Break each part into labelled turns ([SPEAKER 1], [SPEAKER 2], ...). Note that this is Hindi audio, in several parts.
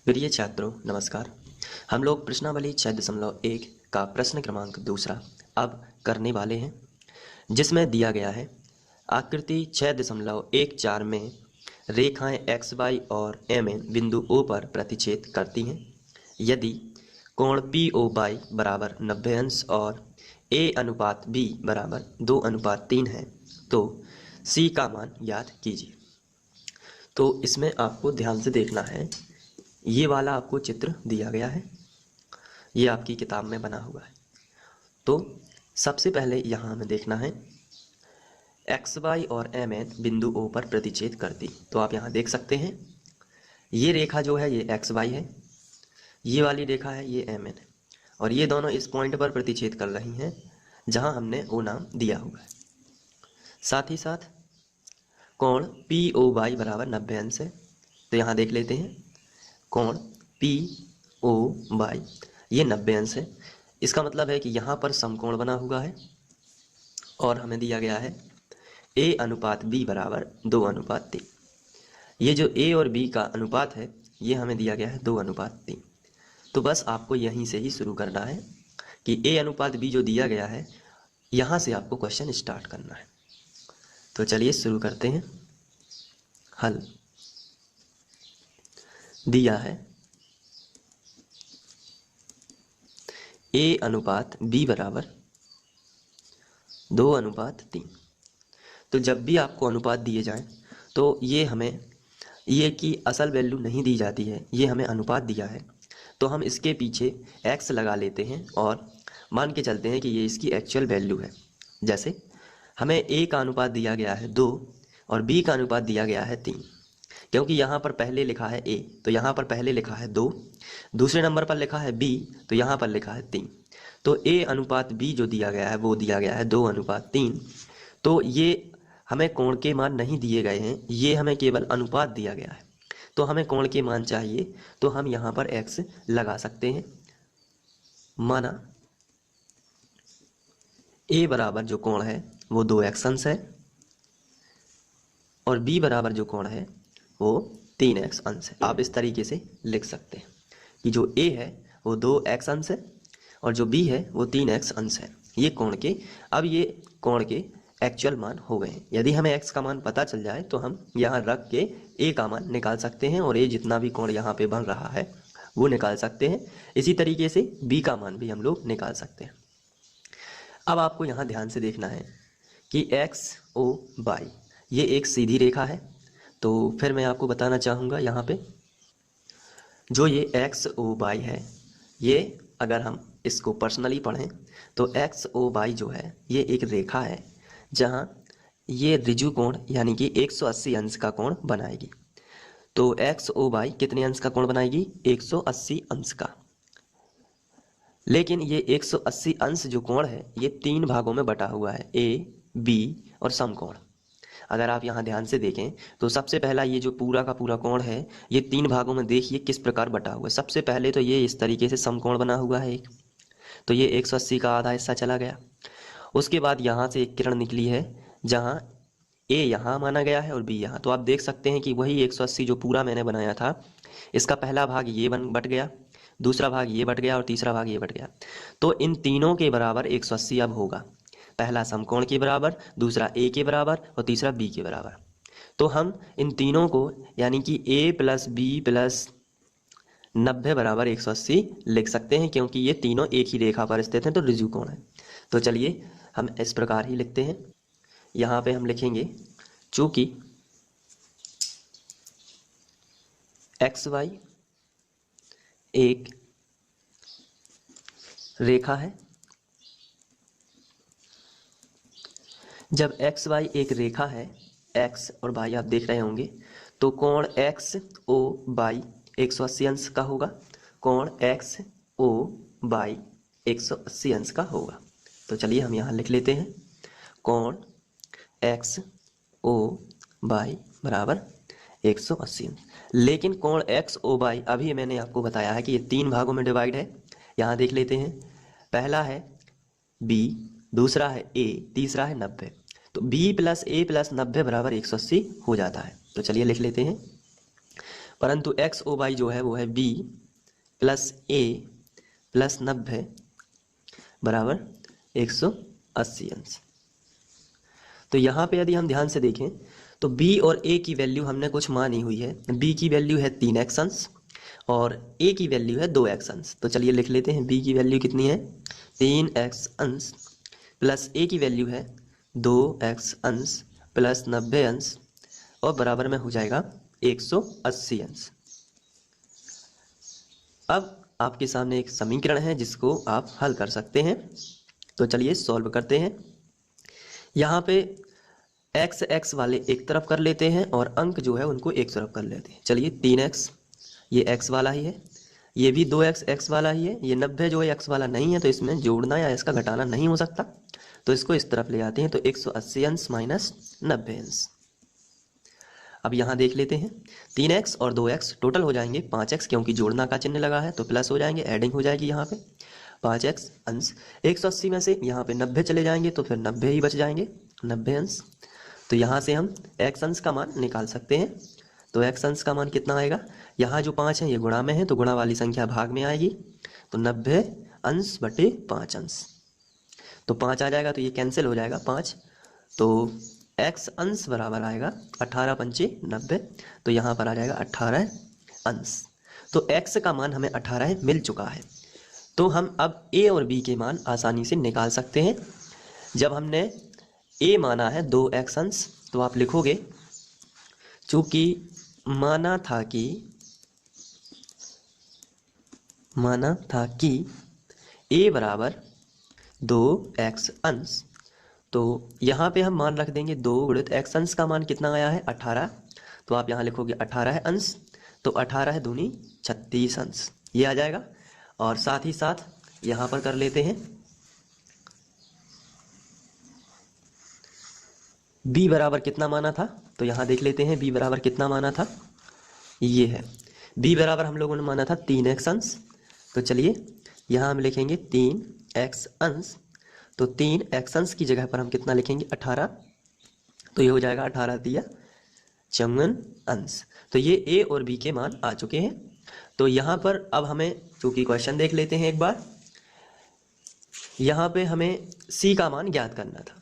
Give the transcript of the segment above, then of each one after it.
[SPEAKER 1] प्रिय छात्रों नमस्कार। हम लोग प्रश्नावली 6.1 का प्रश्न क्रमांक दूसरा अब करने वाले हैं, जिसमें दिया गया है आकृति 6.14 में रेखाएं एक्स वाई और एम एन बिंदु ओ पर प्रतिच्छेद करती हैं यदि कोण पी ओ बाई बराबर 90 अंश और ए अनुपात बी बराबर 2:3 है तो सी का मान ज्ञात कीजिए। तो इसमें आपको ध्यान से देखना है, ये वाला आपको चित्र दिया गया है, ये आपकी किताब में बना हुआ है। तो सबसे पहले यहाँ हमें देखना है एक्स वाई और एम एन बिंदु ओ पर प्रतिच्छेद करती। तो आप यहाँ देख सकते हैं ये रेखा जो है ये एक्स वाई है, ये वाली रेखा है ये एम एन है, और ये दोनों इस पॉइंट पर प्रतिच्छेद कर रही हैं जहाँ हमने ओ नाम दिया हुआ है। साथ ही साथ कोण पी ओ वाई बराबर 90 अंश है। तो यहाँ देख लेते हैं कोण पी ओ वाई ये 90 अंश है। इसका मतलब है कि यहाँ पर समकोण बना हुआ है और हमें दिया गया है ए अनुपात बी बराबर 2:3। ये जो ए और बी का अनुपात है ये हमें दिया गया है 2:3। तो बस आपको यहीं से ही शुरू करना है कि ए अनुपात बी जो दिया गया है यहाँ से आपको क्वेश्चन स्टार्ट करना है। तो चलिए शुरू करते हैं। हल दिया है ए अनुपात बी बराबर 2:3। तो जब भी आपको अनुपात दिए जाएं तो ये हमें ये की असल वैल्यू नहीं दी जाती है, ये हमें अनुपात दिया है तो हम इसके पीछे x लगा लेते हैं और मान के चलते हैं कि ये इसकी एक्चुअल वैल्यू है। जैसे हमें a का अनुपात दिया गया है 2 और b का अनुपात दिया गया है 3, क्योंकि यहाँ पर पहले लिखा है a तो यहाँ पर पहले लिखा है 2, दूसरे नंबर पर लिखा है b तो यहाँ पर लिखा है 3। तो a अनुपात b जो दिया गया है वो दिया गया है 2:3। तो ये हमें कोण के मान नहीं दिए गए हैं, ये हमें केवल अनुपात दिया गया है। तो हमें कोण के मान चाहिए तो हम यहाँ पर x लगा सकते हैं। माना a बराबर जो कोण है वो 2x अंश है और b बराबर जो कोण है वो 3x अंश है। आप इस तरीके से लिख सकते हैं कि जो a है वो 2x अंश है और जो b है वो 3x अंश है। ये कोण के अब ये कोण के एक्चुअल मान हो गए हैं। यदि हमें x का मान पता चल जाए तो हम यहाँ रख के a का मान निकाल सकते हैं और a जितना भी कोण यहाँ पे बन रहा है वो निकाल सकते हैं। इसी तरीके से b का मान भी हम लोग निकाल सकते हैं। अब आपको यहाँ ध्यान से देखना है कि एक्स ओ वाई ये एक सीधी रेखा है। तो फिर मैं आपको बताना चाहूँगा यहाँ पे जो ये एक्स ओ वाई है, ये अगर हम इसको पर्सनली पढ़ें तो एक्स ओ वाई जो है ये एक रेखा है जहाँ ये ऋजु कोण यानी कि 180 अंश का कोण बनाएगी। तो एक्स ओ वाई कितने अंश का कोण बनाएगी? 180 अंश का। लेकिन ये 180 अंश जो कोण है ये 3 भागों में बटा हुआ है, ए बी और समकोण। अगर आप यहाँ ध्यान से देखें तो सबसे पहला ये जो पूरा का पूरा कोण है ये 3 भागों में देखिए किस प्रकार बटा हुआ है। सबसे पहले तो ये इस तरीके से समकोण बना हुआ है एक, तो ये 180 का आधा हिस्सा चला गया। उसके बाद यहाँ से एक किरण निकली है जहाँ ए यहाँ माना गया है और बी यहाँ। तो आप देख सकते हैं कि वही 180 जो पूरा मैंने बनाया था इसका पहला भाग ये बट गया, दूसरा भाग ये बट गया और तीसरा भाग ये बट गया। तो इन तीनों के बराबर 180 अब होगा। पहला समकोण के बराबर, दूसरा ए के बराबर और तीसरा बी के बराबर। तो हम इन तीनों को यानी कि a प्लस बी प्लस 90 बराबर 180 लिख सकते हैं, क्योंकि ये तीनों एक ही रेखा पर स्थित हैं तो ऋजु कोण है। तो चलिए हम इस प्रकार ही लिखते हैं। यहाँ पे हम लिखेंगे चूंकि एक्स वाई एक रेखा है, जब एक्स वाई एक रेखा है, एक्स और वाई आप देख रहे होंगे, तो कोण एक्स ओ वाई 180 अंश का होगा, कोण एक्स ओ वाई 180 अंश का होगा। तो चलिए हम यहाँ लिख लेते हैं कोण एक्स ओ वाई बराबर 180 अंश। लेकिन कोण एक्स ओ वाई अभी मैंने आपको बताया है कि ये 3 भागों में डिवाइड है। यहाँ देख लेते हैं, पहला है बी, दूसरा है ए, तीसरा है 90। तो b प्लस ए प्लस 90 बराबर 180 हो जाता है। तो चलिए लिख लेते हैं परंतु एक्स ओ वाई जो है वो है बी प्लस ए प्लस 90 बराबर 180 अंश। तो यहाँ पे यदि हम ध्यान से देखें तो b और a की वैल्यू हमने कुछ मानी हुई है। b की वैल्यू है 3x अंश और a की वैल्यू है 2x अंश। तो चलिए लिख लेते हैं, b की वैल्यू कितनी है 3x अंश प्लस a की वैल्यू है 2x अंश प्लस 90 अंश और बराबर में हो जाएगा 180 अंश। अब आपके सामने एक समीकरण है जिसको आप हल कर सकते हैं। तो चलिए सॉल्व करते हैं। यहाँ पे एक्स एक्स वाले एक तरफ कर लेते हैं और अंक जो है उनको एक तरफ कर लेते हैं। चलिए 3x ये x वाला ही है, ये भी 2x x वाला ही है, ये 90 जो है x वाला नहीं है तो इसमें जोड़ना या इसका घटाना नहीं हो सकता, तो इसको इस तरफ ले आते हैं। तो 180 अंश माइनस 90 अंश। अब यहाँ देख लेते हैं 3x और 2x टोटल हो जाएंगे 5x, क्योंकि जोड़ना का चिन्ह लगा है तो प्लस हो जाएंगे, एडिंग हो जाएगी यहाँ पे 5x अंश 180 में से यहाँ पे 90 चले जाएंगे तो फिर 90 ही बच जाएंगे 90 अंश। तो यहाँ से हम x अंश का मान निकाल सकते हैं। तो x अंश का मान कितना आएगा, यहाँ जो 5 है ये गुणा में है तो गुणा वाली संख्या भाग में आएगी, तो 90 अंश बटे 5 अंश, तो 5 आ जाएगा तो ये कैंसिल हो जाएगा 5, तो x अंश बराबर आएगा 18 पंचे 90, तो यहाँ पर आ जाएगा 18 अंश। तो x का मान हमें 18 मिल चुका है। तो हम अब a और b के मान आसानी से निकाल सकते हैं। जब हमने a माना है 2x अंश तो आप लिखोगे, चूंकि माना था कि a बराबर 2x अंश, तो यहाँ पे हम मान रख देंगे 2 गुणित x अंश का मान कितना आया है 18, तो आप यहाँ लिखोगे 18 अंश, तो 18 दूनी 36 अंश ये आ जाएगा। और साथ ही साथ यहाँ पर कर लेते हैं b बराबर कितना माना था, तो यहाँ देख लेते हैं b बराबर कितना माना था, ये है b बराबर हम लोगों ने माना था 3x अंश। तो चलिए यहाँ हम लिखेंगे 3x अंश, तो 3x अंश की जगह पर हम कितना लिखेंगे 18, तो ये हो जाएगा 18 दिया 54 अंश। तो ये a और b के मान आ चुके हैं। तो यहाँ पर अब हमें चूंकि क्वेश्चन देख लेते हैं एक बार, यहाँ पे हमें c का मान ज्ञात करना था,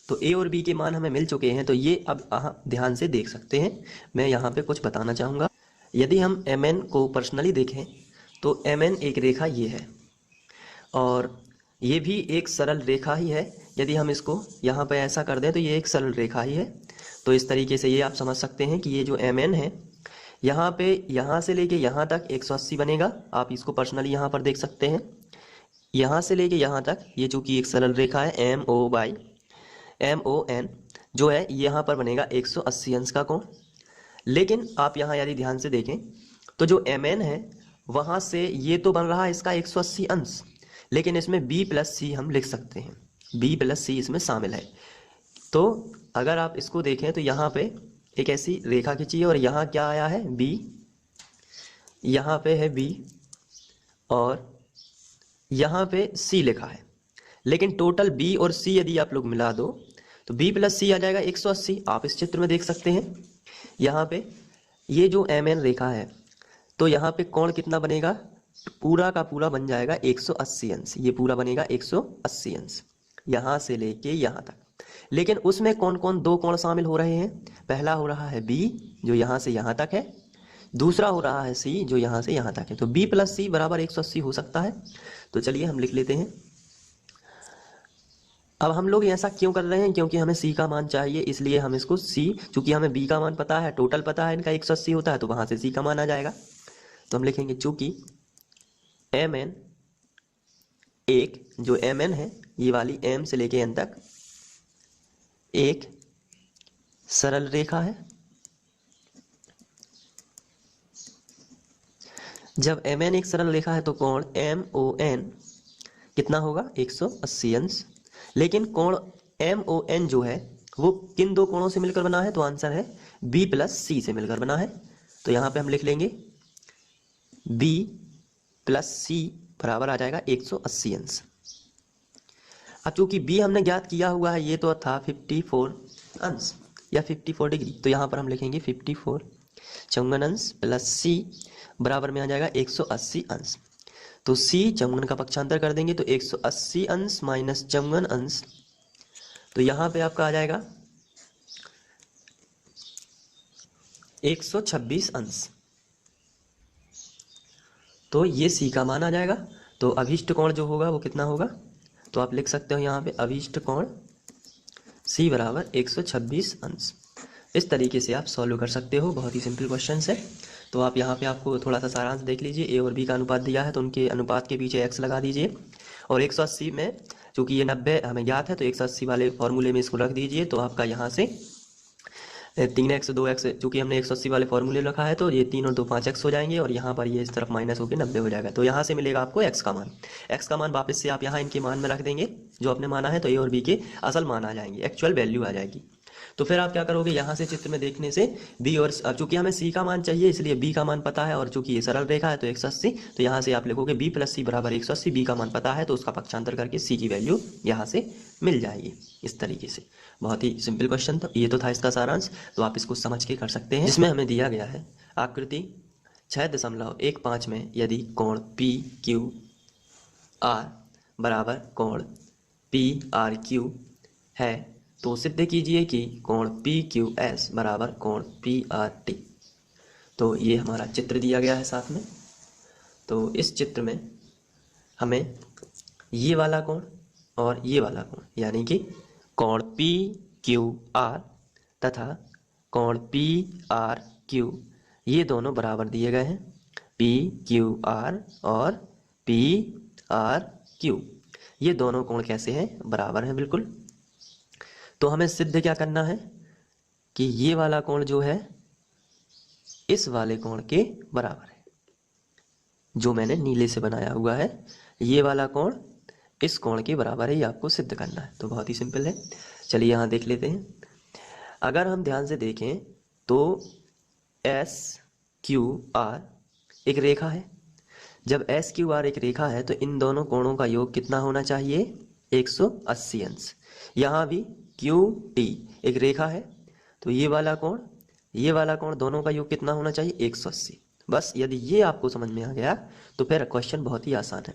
[SPEAKER 1] तो a और b के मान हमें मिल चुके हैं। तो ये अब ध्यान से देख सकते हैं, मैं यहाँ पे कुछ बताना चाहूँगा। यदि हम mn को पर्सनली देखें तो mn एक रेखा ये है और ये भी एक सरल रेखा ही है। यदि हम इसको यहाँ पे ऐसा कर दें तो ये एक सरल रेखा ही है। तो इस तरीके से ये आप समझ सकते हैं कि ये जो mn है यहाँ पे यहाँ से लेके यहाँ तक 180 बनेगा। आप इसको पर्सनली यहाँ पर देख सकते हैं, यहाँ से लेके यहाँ तक ये चूँकि एक सरल रेखा है MON जो है यहाँ पर बनेगा 180 अंश का कोण। लेकिन आप यहाँ यदि ध्यान से देखें तो जो MN है वहाँ से ये तो बन रहा है इसका 180 अंश, लेकिन इसमें B प्लस C हम लिख सकते हैं, B प्लस C इसमें शामिल है। तो अगर आप इसको देखें तो यहाँ पे एक ऐसी रेखा खींची है और यहाँ क्या आया है B, यहाँ पे है B और यहाँ पे C लिखा है, लेकिन टोटल B और C यदि आप लोग मिला दो तो B प्लस C आ जाएगा 180। आप इस चित्र में देख सकते हैं यहाँ पे ये जो MN रेखा है तो यहाँ पे कोण कितना बनेगा, पूरा का पूरा बन जाएगा 180 अंश, ये पूरा बनेगा 180 अंश यहाँ से लेके यहाँ तक। लेकिन उसमें कौन कौन दो कोण शामिल हो रहे हैं, पहला हो रहा है B जो यहाँ से यहाँ तक है, दूसरा हो रहा है C जो यहाँ से यहाँ तक है। तो B प्लस C बराबर 180 हो सकता है। तो चलिए हम लिख लेते हैं। अब हम लोग ऐसा क्यों कर रहे हैं, क्योंकि हमें C का मान चाहिए, इसलिए हम इसको C, चूंकि हमें B का मान पता है, टोटल पता है इनका 180 होता है, तो वहां से C का मान आ जाएगा। तो हम लिखेंगे चूंकि MN एक जो MN है ये वाली M से लेके N तक एक सरल रेखा है। जब MN एक सरल रेखा है तो कोण MON कितना होगा 180 अंश। लेकिन कोण MON जो है वो किन दो कोणों से मिलकर बना है, तो आंसर है B प्लस C से मिलकर बना है। तो यहाँ पे हम लिख लेंगे B प्लस C बराबर आ जाएगा 180 अंश। अब चूंकि B हमने ज्ञात किया हुआ है, ये तो था 54 अंश या 54 डिग्री, तो यहाँ पर हम लिखेंगे 54 54 अंश प्लस सी बराबर में आ जाएगा 180 अंश। तो सी 54 का पक्षांतर कर देंगे तो 180 अंश माइनस 54 अंश, तो यहाँ पे आपका आ जाएगा 126 अंश। तो ये सी का मान आ जाएगा। तो अभीष्ट कोण जो होगा वो कितना होगा, तो आप लिख सकते हो यहाँ पे अभीष्ट कोण सी बराबर 126 अंश। इस तरीके से आप सॉल्व कर सकते हो, बहुत ही सिंपल क्वेश्चन है। तो आप यहाँ पे आपको थोड़ा सा सारांश देख लीजिए, ए और बी का अनुपात दिया है तो उनके अनुपात के पीछे एक्स लगा दीजिए, और 180 में चूँकि ये 90 हमें ज्ञात है तो 180 वाले फॉर्मूले में इसको रख दीजिए। तो आपका यहाँ से 3x 2x, चूँकि हमने 180 वाले फॉर्मूले रखा है तो ये 3 और 2 5x हो जाएंगे, और यहाँ पर ये इस तरफ माइनस होकर 90 हो जाएगा। तो यहाँ से मिलेगा आपको x का मान। x का मान वापस से आप यहाँ इनके मान में रख देंगे जो आपने माना है, तो a और b के असल मान आ जाएंगे, एक्चुअल वैल्यू आ जाएगी। तो फिर आप क्या करोगे, यहाँ से चित्र में देखने से b और चूंकि हमें c का मान चाहिए इसलिए b का मान पता है, और चूंकि ये सरल रेखा है तो 180, तो यहाँ से आप लिखोगे b प्लस सी बराबर 180। b का मान पता है तो उसका पक्षांतर करके c की वैल्यू यहाँ से मिल जाएगी। इस तरीके से बहुत ही सिंपल क्वेश्चन था, ये तो था इसका सारांश। तो आप इसको समझ के कर सकते हैं। जिसमें हमें दिया गया है आकृति 6.15 में यदि कोण पी क्यू आर बराबर कोण पी आर क्यू है तो सिद्ध कीजिए कि कोण पी क्यू एस बराबर कोण पी आर टी। तो ये हमारा चित्र दिया गया है साथ में। तो इस चित्र में हमें ये वाला कोण और ये वाला कोण यानी कि कोण पी क्यू आर तथा कोण पी आर क्यू ये दोनों बराबर दिए गए हैं, पी क्यू आर और पी आर क्यू ये दोनों कोण कैसे हैं, बराबर हैं बिल्कुल। तो हमें सिद्ध क्या करना है कि ये वाला कोण जो है इस वाले कोण के बराबर है, जो मैंने नीले से बनाया हुआ है ये वाला कोण इस कोण के बराबर है, ये आपको सिद्ध करना है। तो बहुत ही सिंपल है, चलिए यहाँ देख लेते हैं। अगर हम ध्यान से देखें तो एस क्यू आर एक रेखा है। जब एस क्यू आर एक रेखा है तो इन दोनों कोणों का योग कितना होना चाहिए, 180 अंश। यहाँ भी क्यू टी एक रेखा है तो ये वाला कोण दोनों का योग कितना होना चाहिए, 180। बस यदि ये आपको समझ में आ गया तो फिर क्वेश्चन बहुत ही आसान है।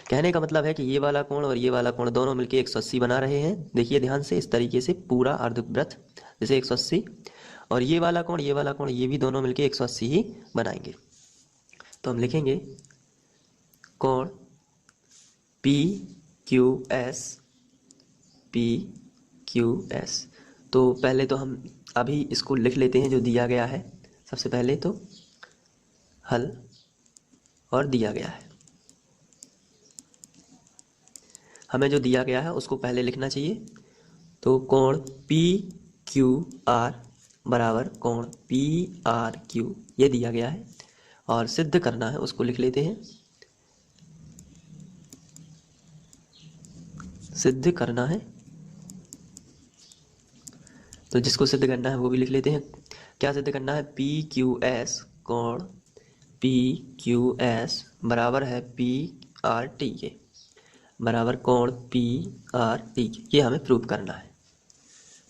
[SPEAKER 1] कहने का मतलब है कि ये वाला कोण और ये वाला कोण दोनों मिलके 180 बना रहे हैं। देखिए ध्यान से, इस तरीके से पूरा अर्धवृत्त जैसे 180, और ये वाला कोण ये भी दोनों मिलके 180 ही बनाएंगे। तो हम लिखेंगे कोण पी क्यू एस। तो पहले तो हम अभी इसको लिख लेते हैं जो दिया गया है। सबसे पहले तो हल और दिया गया है, हमें जो दिया गया है उसको पहले लिखना चाहिए। तो कोण पी क्यू आर बराबर कोण पी आर क्यू ये दिया गया है, और सिद्ध करना है उसको लिख लेते हैं। सिद्ध करना है तो जिसको सिद्ध करना है वो भी लिख लेते हैं। क्या सिद्ध करना है, पी क्यू एस कोण पी क्यू एस बराबर है पी आर टी के, बराबर कोण पी आर टी के, ये हमें प्रूव करना है।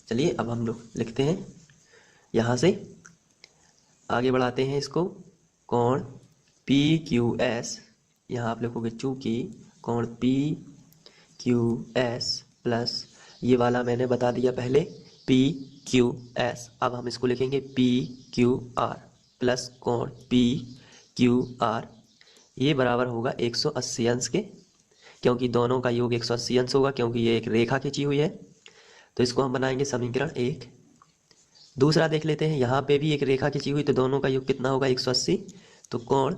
[SPEAKER 1] चलिए अब हम लोग लिखते हैं, यहाँ से आगे बढ़ाते हैं इसको। कोण पी क्यू एस, यहाँ आप लिखोगे चूँकि कोण पी क्यू एस प्लस ये वाला मैंने बता दिया पहले पी क्यू एस, अब हम इसको लिखेंगे पी क्यू आर प्लस कोण पी क्यू आर ये बराबर होगा 180 अंश के, क्योंकि दोनों का योग 180 अंश होगा, क्योंकि ये एक रेखा खींची हुई है। तो इसको हम बनाएंगे समीकरण 1। दूसरा देख लेते हैं, यहाँ पे भी एक रेखा खींची हुई तो दोनों का योग कितना होगा, 180। तो कोण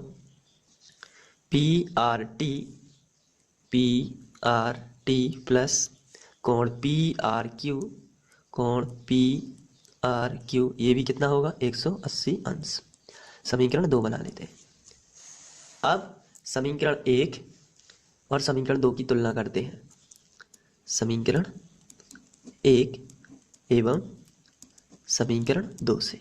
[SPEAKER 1] पी आर टी प्लस कोण पी आर क्यू ये भी कितना होगा, 180 अंश। समीकरण 2 बना लेते हैं। अब समीकरण 1 और समीकरण 2 की तुलना करते हैं। समीकरण 1 एवं समीकरण 2 से।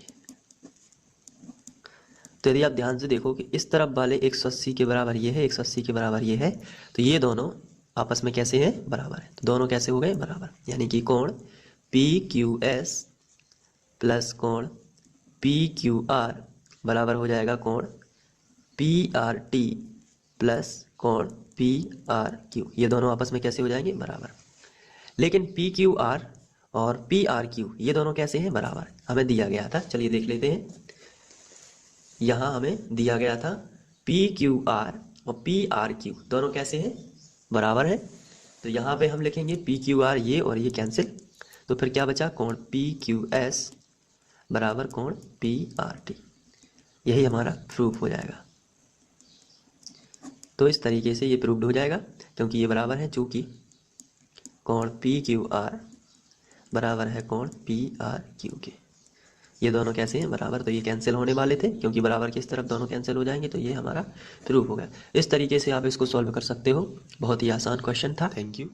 [SPEAKER 1] तो यदि आप ध्यान से देखो कि इस तरफ वाले 180 के बराबर ये है, 180 के बराबर ये है, तो ये दोनों आपस में कैसे हैं, बराबर है। तो दोनों कैसे हो गए, बराबर, यानी कि कोण पी क्यू एस प्लस कोण पी क्यू आर बराबर हो जाएगा कोण PRT प्लस कोण PRQ। ये दोनों आपस में कैसे हो जाएंगे? बराबर। लेकिन PQR और PRQ ये दोनों कैसे हैं? बराबर। हमें दिया गया था, चलिए देख लेते हैं। यहाँ हमें दिया गया था PQR और PRQ दोनों कैसे हैं? बराबर है। तो यहाँ पे हम लिखेंगे PQR ये और ये कैंसिल, तो फिर क्या बचा? कोण PQS बराबर कोण PRT। यही हमारा प्रूफ हो जाएगा। तो इस तरीके से ये प्रूव्ड हो जाएगा, क्योंकि ये बराबर है, चूँकि कोण PQR बराबर है कोण PRQ के। ये दोनों कैसे हैं? बराबर। तो ये कैंसिल होने वाले थे, क्योंकि बराबर की इस तरफ दोनों कैंसिल हो जाएंगे, तो ये हमारा प्रूफ हो गया। इस तरीके से आप इसको सॉल्व कर सकते हो। बहुत ही आसान क्वेश्चन था। Thank you.